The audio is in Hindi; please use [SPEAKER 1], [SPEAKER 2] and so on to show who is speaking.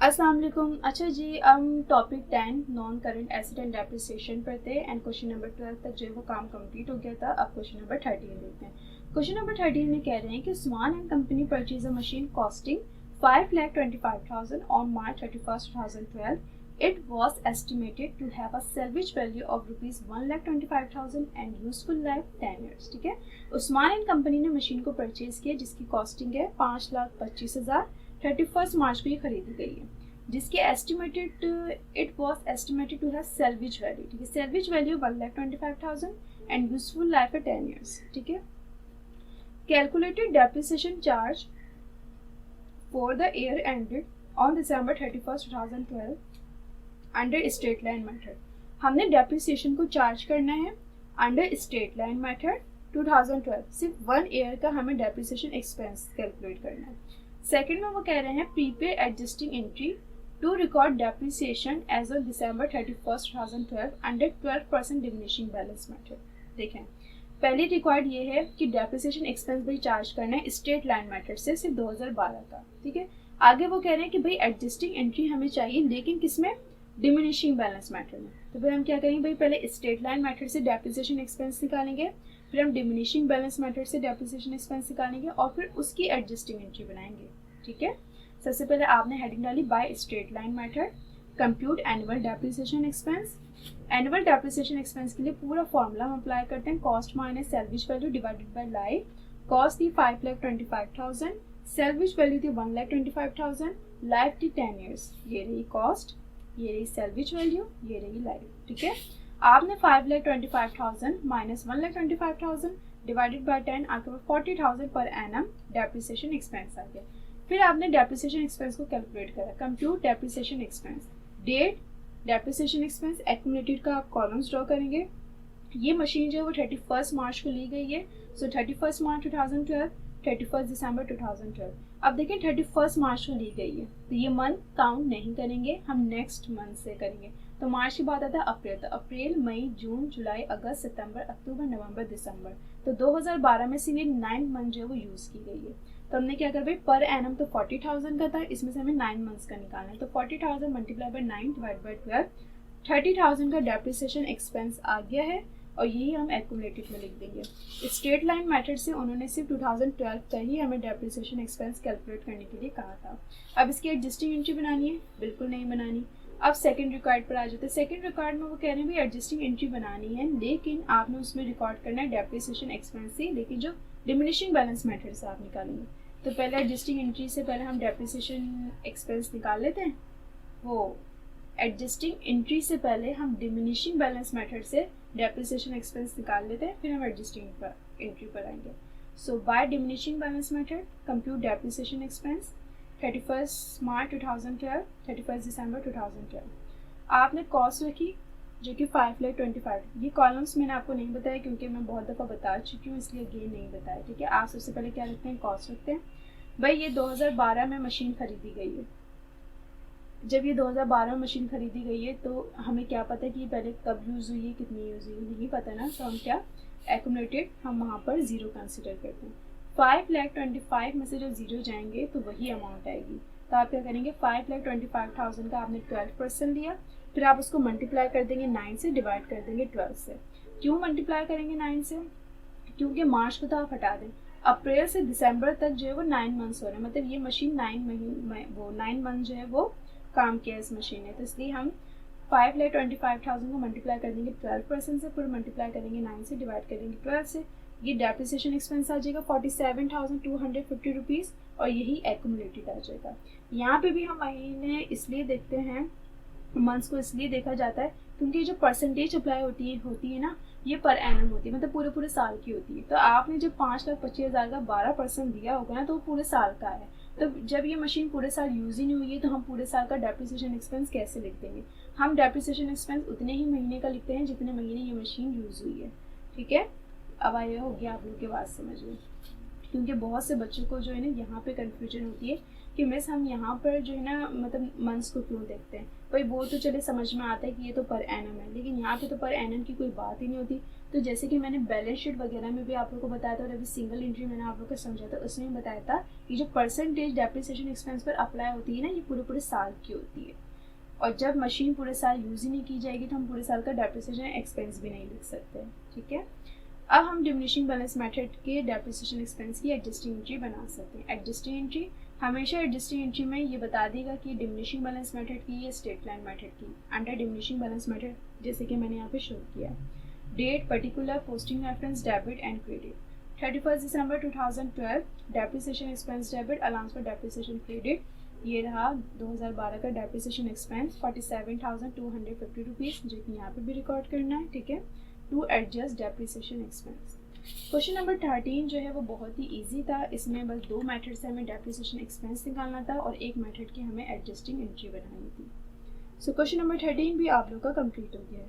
[SPEAKER 1] अस्सलाम वालेकुम। अच्छा जी, हम topic 10 non current asset and depreciation पर थे एंड क्वेश्चन नंबर 12 तक जो है वो काम कंप्लीट हो गया था। अब क्वेश्चन नंबर 13 देखते हैं। क्वेश्चन नंबर 13 में कह रहे हैं कि Swan and company purchase a machine costing 5,25,000 on March 31st 2012. It was estimated to have a salvage value of rupees 1,25,000 and useful life 10 years। ठीक है, उस्मान एंड कंपनी ने मशीन को परचेज किया जिसकी कॉस्टिंग है 5,25,000। 31st मार्च को ये खरीदी गई है, जिसके estimated it was estimated to have salvage value. ठीक है, salvage value 1,25,000 and useful life है 10 ईयर्स। ठीक है, calculated depreciation charge for the year ended on December 31st 2012 under straight line method. हमने डेप्रिसिएशन को चार्ज करना है अंडर स्ट्रेट लाइन मेथड 2012। सिर्फ 1 ईयर का हमें डेप्रिसिएशन एक्सपेंस कैलकुलेट करना है। सेकेंड में वो कह रहे हैं prepare adjusting entry to record depreciation as on December 31st 2012 under 12% diminishing balance method. देखें, पहली रिक्वायर्ड ये है कि डेप्रिसिएशन एक्सपेंस भी चार्ज करना है स्ट्रेट लाइन मेथड से सिर्फ 2012 का। ठीक है, आगे वो कह रहे हैं कि भाई एडजस्टिंग एंट्री हमें चाहिए, लेकिन किसमें? डिमिनिशिंग बैलेंस मेथड में। तो फिर हम क्या करेंगे भाई, पहले स्ट्रेट लाइन मेथड से डेप्रिसिएशन एक्सपेंस निकालेंगे, फिर हम डिमिनिशिंग बैलेंस मेथड से डेप्रिसिएशन एक्सपेंस निकालेंगे और फिर उसकी एडजस्टिंग एंट्री बनाएंगे। ठीक है, सबसे पहले आपने हेडिंग डाली by straight line method, compute annual depreciation expense. Annual depreciation expense के लिए पूरा फॉर्मूला हम अप्लाई करते हैं, cost minus salvage value divided by life. Cost थी 5,25,000, सेल्वेज वैल्यू थी 1,25,000, लाइफ थी 10 ईयर्स। ये रही कॉस्ट, ये रही सेल्वेज वैल्यू, ये रही लाइफ। ठीक है, आपने 5,25,000 माइनस 1,25,000 डिवाइडेड बाय 10 आपके पास 40,000 पर एनम डेप्रिसिएशन एक्सपेंस आ गया। फिर आपने डेप्रिसिएशन एक्सपेंस को कैलकुलेट करा, compute depreciation expense. Date depreciation expense accumulated का आप कॉलम्स ड्रॉ करेंगे। ये मशीन जो है वो 31st मार्च को ली गई है, सो 31st मार्च 2012, 31st दिसंबर 2012। अब देखिए 31st मार्च को ली गई है, तो ये मंथ काउंट नहीं करेंगे, हम नेक्स्ट मंथ से करेंगे। तो मार्च के बाद आता है अप्रैल, तो अप्रैल, मई, जून, जुलाई, अगस्त, सितंबर, अक्टूबर, नवंबर, दिसंबर। तो 2012 में से ये 9 मंथ जो है वो यूज़ की गई है। तो हमने क्या कर भाई, पर एनम तो 40,000 का था, इसमें से हमें 9 मंथ्स का निकालना है। तो 40,000 मल्टीप्लाई बाय 9 डिवाइड बाय 12, 30,000 का डेप्रिसिएशन एक्सपेंस आ गया है और यही हम एक्यूमुलेटेड में लिख देंगे। स्ट्रेट लाइन मेथड से उन्होंने सिर्फ 2012 का ही हमें डेप्रिसिएशन एक्सपेंस कैलकुलेट करने के लिए कहा था। अब इसकी एडजस्टिंग एंट्री बनानी है? बिल्कुल नहीं बनानी। अब सेकंड रिक्वायर्ड पर आ जाते हैं। सेकंड रिक्वायर्ड में वो कह रहे हैं भाई एडजस्टिंग एंट्री बनानी है, लेकिन आपने उसमें रिकॉर्ड करना है डेप्रिसिएशन एक्सपेंस से, लेकिन जो डिमिनिशिंग बैलेंस मेथड से आप निकालेंगे। तो पहले एडजस्टिंग एंट्री से पहले हम डेप्रिसिएशन एक्सपेंस निकाल लेते हैं। वो एडजस्टिंग एंट्री से पहले हम डिमिनिशिंग बैलेंस मेथड से डेप्रिसिएशन एक्सपेंस निकाल लेते हैं, फिर हम एडजस्टिंग एंट्री पर आएंगे। So by diminishing balance method compute depreciation expense 31st March 2012, 31st दिसंबर 2012। आपने कॉस्ट रखी जो कि 5,25,000। ये कॉलम्स मैंने आपको नहीं बताया क्योंकि मैं बहुत दफ़ा बता चुकी हूँ, इसलिए गेन नहीं बताया। ठीक है, आप सबसे पहले क्या रखते हैं, कॉस्ट रखते हैं। भाई ये 2012 में मशीन खरीदी गई है। जब ये 2012 में मशीन खरीदी गई है तो हमें क्या पता है कि ये पहले कब यूज़ हुई है, कितनी यूज़ हुई है, नहीं पता ना। तो हम क्या एक्यूमुलेटेड हम वहाँ पर ज़ीरो कंसिडर करते हैं। 5,25,000 में से जब ज़ीरो जाएंगे तो वही अमाउंट आएगी। तो आप क्या करेंगे, 5,25,000 का आपने 12% लिया, फिर आप उसको मल्टीप्लाई कर देंगे 9 से, डिवाइड कर देंगे 12 से। क्यों मल्टीप्लाई करेंगे 9 से? क्योंकि मार्च को तो आप हटा दें, अप्रैल से दिसंबर तक जो है वो 9 मंथ्स हो रहे हैं, मतलब ये मशीन 9 मंथ जो है वो काम किया इस मशीन ने। तो इसलिए हम 5,25,000 को मल्टीप्लाई कर देंगे 12% से, फिर मल्टीप्लाई करेंगे 9 से, डिवाइड करेंगे 12 से। ये डेप्रिसिएशन एक्सपेंस आ जाएगा 47,250 रुपीज़ और यही एक्यूमुलेटेड आ जाएगा। यहाँ पे भी हम महीने इसलिए देखते हैं, मंथ्स को इसलिए देखा जाता है क्योंकि जो परसेंटेज अप्लाई होती है ना, ये पर एनम होती है, मतलब पूरे साल की होती है। तो आपने जब 5,25,000 का 12% दिया होगा ना, तो वो पूरे साल का है। तो जब ये मशीन पूरे साल यूज़ ही नहीं हुई है तो हम पूरे साल का डेप्रिसिएशन एक्सपेंस कैसे लिख देंगे? हम डेप्रिसिएशन एक्सपेंस उतने ही महीने का लिखते हैं जितने महीने ये मशीन यूज़ हुई है। ठीक है, अब आया हो गया आप लोग की बात समझ में, क्योंकि बहुत से बच्चों को जो है ना यहाँ पे कन्फ्यूजन होती है कि मिस हम यहाँ पर जो है ना मतलब मंथ्स को क्यों देखते हैं। भाई वो तो चले समझ में आता है कि ये तो पर एनम है, लेकिन यहाँ पे तो पर एनम की कोई बात ही नहीं होती। तो जैसे कि मैंने बैलेंस शीट वगैरह में भी आप लोगों को बताया था और अभी सिंगल एंट्री मैंने आप लोगों को समझा था, उसमें बताया था कि जो परसेंटेज डेप्रिसिएशन एक्सपेंस पर अप्लाई होती है ना, ये पूरे पूरे साल की होती है। और जब मशीन पूरे साल यूज़ ही नहीं की जाएगी तो हम पूरे साल का डेप्रिसिएशन एक्सपेंस भी नहीं लिख सकते। ठीक है, अब हम डिमिनिशिंग बैलेंस मेथड के डेप्रिसिएशन एक्सपेंस की एडजस्टिंग एंट्री बना सकते हैं। एडजस्टिंग एंट्री हमेशा एडजस्टिंग एंट्री में ये बता देगा कि डिमिनिशिंग बैलेंस मेथड की या स्ट्रेट लाइन मेथड की। अंडर डिमिनिशिंग बैलेंस मेथड जैसे कि मैंने यहाँ पे शो किया, date, particular, posting reference, debit and credit. 31 दिसंबर 2012 depreciation expense debit, allowance for depreciation credit, ये रहा 2012 का डेप्रिसिएशन एक्सपेंस 47,250 रुपीज़, जो कि यहाँ पे भी रिकॉर्ड करना है। ठीक है, to adjust depreciation expense. Question number 13 जो है वो बहुत ही इजी था। इसमें बस 2 मेथड से हमें डेप्रिसिएशन एक्सपेंस निकालना था और 1 मेथड की हमें एडजस्टिंग एंट्री बनानी थी। सो क्वेश्चन नंबर 13 भी आप लोग का कंप्लीट हो गया है।